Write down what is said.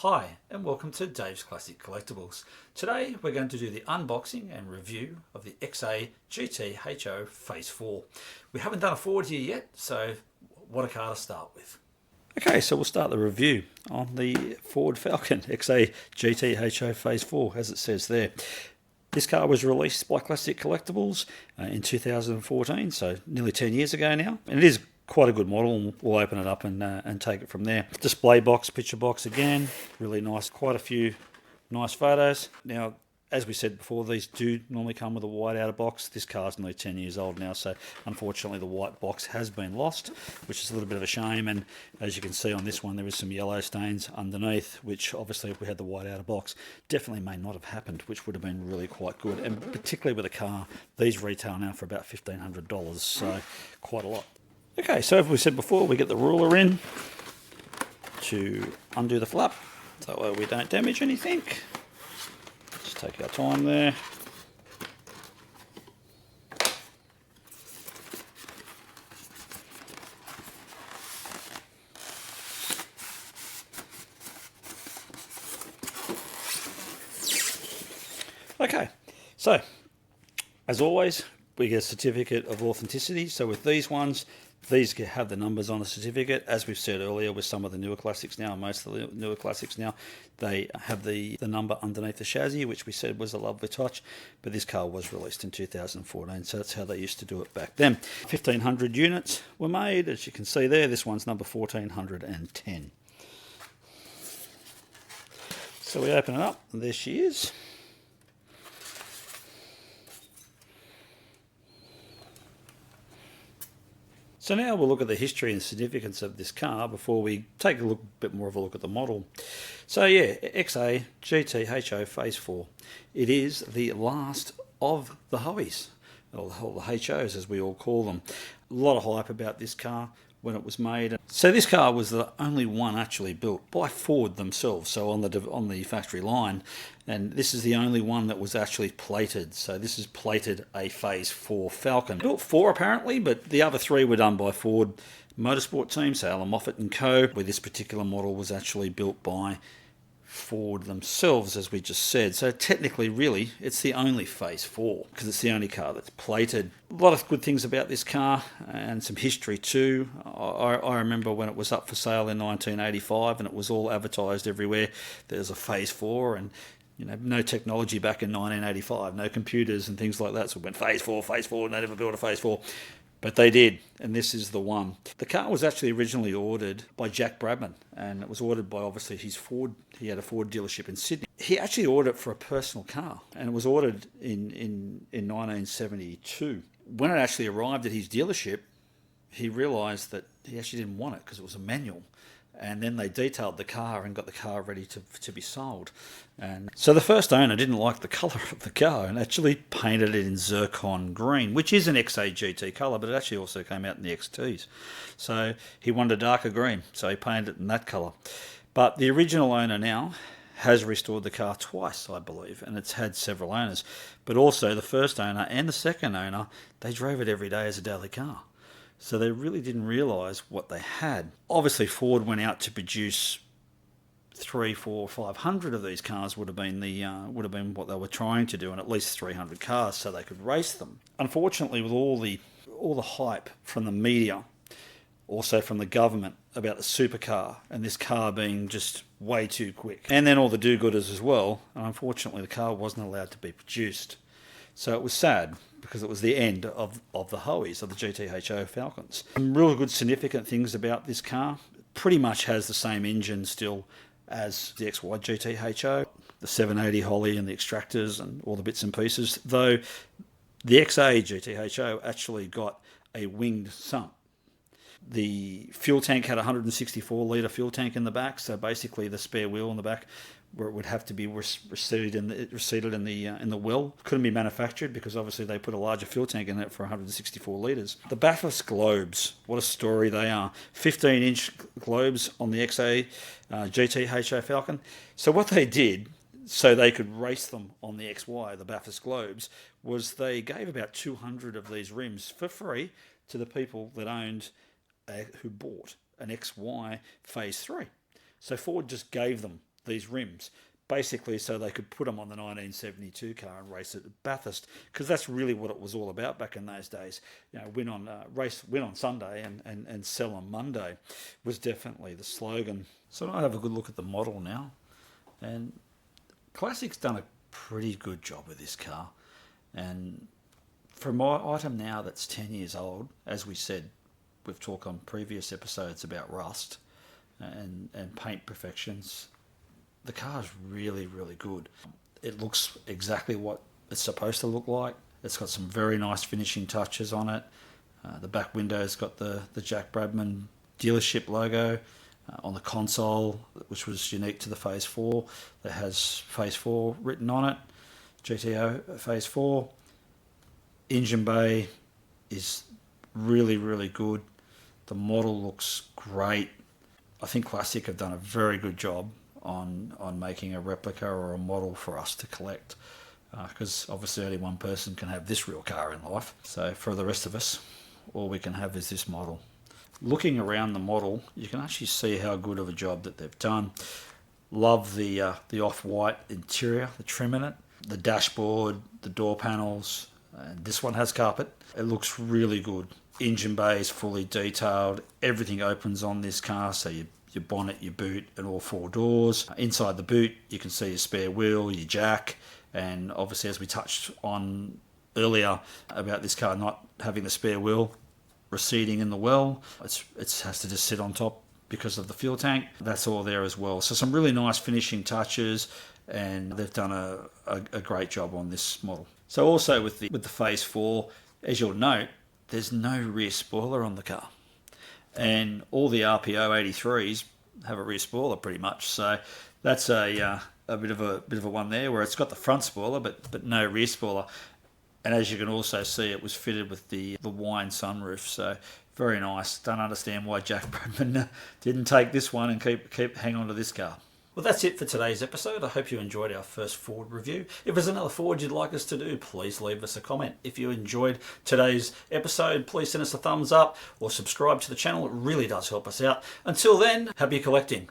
Hi and welcome to Dave's Classic Collectibles. Today we're going to do the unboxing and review of the XA GTHO Phase 4. We haven't done a Ford here yet, so what a car to start with. Okay, so we'll start the review on the Ford Falcon XA GTHO Phase 4, as it says there. This car was released by Classic Collectables in 2014, so nearly 10 years ago now, and it is quite a good model, and we'll open it up and take it from there. Display box, picture box again, really nice, quite a few nice photos. Now, as we said before, these do normally come with a white outer box. This car's nearly 10 years old now, so unfortunately the white box has been lost, which is a little bit of a shame. And as you can see on this one, there is some yellow stains underneath, which obviously if we had the white outer box, definitely may not have happened, which would have been really quite good. And particularly with a car, these retail now for about $1,500, so quite a lot. Okay, so as we said before, we get the ruler in to undo the flap, so that way we don't damage anything. Just take our time there. Okay, so as always, we get a certificate of authenticity. So with these ones, these have the numbers on the certificate. As we've said earlier, with some of the newer classics now, most of the newer classics now, they have the number underneath the chassis, which we said was a lovely touch. But this car was released in 2014, so that's how they used to do it back then. 1,500 units were made, as you can see there. This one's number 1,410. So we open it up, and there she is. So now we'll look at the history and significance of this car before we take a bit more of a look at the model. So yeah, XA GTHO Phase 4. It is the last of the Hoes, or the HOs as we all call them. A lot of hype about this car when it was made. So this car was the only one actually built by Ford themselves, so on the factory line, and this is the only one that was actually plated. So this is plated a Phase 4 Falcon. Built 4 apparently, but the other 3 were done by Ford Motorsport team, so Alan Moffat and Co., where this particular model was actually built by Ford themselves, as we just said. So technically, really, it's the only Phase 4 because it's the only car that's plated. A lot of good things about this car and some history too. I remember when it was up for sale in 1985 and it was all advertised everywhere. There's a Phase 4 and no technology back in 1985, no computers and things like that. So it went Phase 4, and they never built a Phase 4. But they did, and this is the one. The car was actually originally ordered by Jack Bradman, and it was ordered by obviously his Ford. He had a Ford dealership in Sydney. He actually ordered it for a personal car, and it was ordered in 1972. When it actually arrived at his dealership, he realised that he actually didn't want it because it was a manual. And then they detailed the car and got the car ready to be sold. And so the first owner didn't like the colour of the car and actually painted it in zircon green, which is an XA GT colour, but it actually also came out in the XTs. So he wanted a darker green, so he painted it in that colour. But the original owner now has restored the car twice, I believe, and it's had several owners. But also the first owner and the second owner, they drove it every day as a daily car. So they really didn't realise what they had. Obviously, Ford went out to produce 300, 400, 500 of these cars would have been what they were trying to do, and at least 300 cars so they could race them. Unfortunately, with all the hype from the media, also from the government about the supercar and this car being just way too quick, and then all the do-gooders as well, and unfortunately the car wasn't allowed to be produced. So it was sad because it was the end of the Hoes, of the GTHO Falcons. Some real good significant things about this car. It pretty much has the same engine still as the XY GTHO, the 780 Holly and the extractors and all the bits and pieces, though the XA GTHO actually got a winged sump. The fuel tank had a 164 litre fuel tank in the back, so basically the spare wheel in the back where it would have to be reseated in the well couldn't be manufactured because obviously they put a larger fuel tank in it for 164 litres. The Bathurst globes, what a story they are. 15-inch globes on the XA GTHO Falcon. So what they did, so they could race them on the XY, the Bathurst globes, was they gave about 200 of these rims for free to the people that owned, who bought an XY Phase 3. So Ford just gave them these rims, basically so they could put them on the 1972 car and race it at Bathurst, because that's really what it was all about back in those days. You know, win on Sunday and sell on Monday was definitely the slogan. So I'll have a good look at the model now, and Classic's done a pretty good job with this car. And for my item now that's 10 years old, as we said, we've talked on previous episodes about rust and paint perfections, the car is really, really good. It looks exactly what it's supposed to look like. It's got some very nice finishing touches on it. The back window's got the Jack Bradman dealership logo. On the console, which was unique to the Phase 4, that has Phase 4 written on it, GTHO Phase 4. Engine bay is really, really good. The model looks great. I think Classic have done a very good job on making a replica or a model for us to collect, because obviously only one person can have this real car in life. So for the rest of us, all we can have is this model. Looking around the model, you can actually see how good of a job that they've done. Love the off-white interior, the trim in it, the dashboard, the door panels, and this one has carpet. It looks really good. Engine bay is fully detailed. Everything opens on this car, so your bonnet, your boot, and all four doors. Inside the boot, you can see your spare wheel, your jack, and obviously, as we touched on earlier about this car not having the spare wheel receding in the well, it has to just sit on top because of the fuel tank. That's all there as well. So some really nice finishing touches, and they've done a great job on this model. So also with the Phase 4, as you'll note, there's no rear spoiler on the car, and all the RPO 83s have a rear spoiler pretty much. So that's a bit of a one there, where it's got the front spoiler but no rear spoiler. And as you can also see, it was fitted with the wine sunroof, so very nice. Don't understand why Jack Bradman didn't take this one and hang on to this car. Well, that's it for today's episode. I hope you enjoyed our first Ford review. If there's another Ford you'd like us to do, please leave us a comment. If you enjoyed today's episode, please send us a thumbs up or subscribe to the channel. It really does help us out. Until then, happy collecting.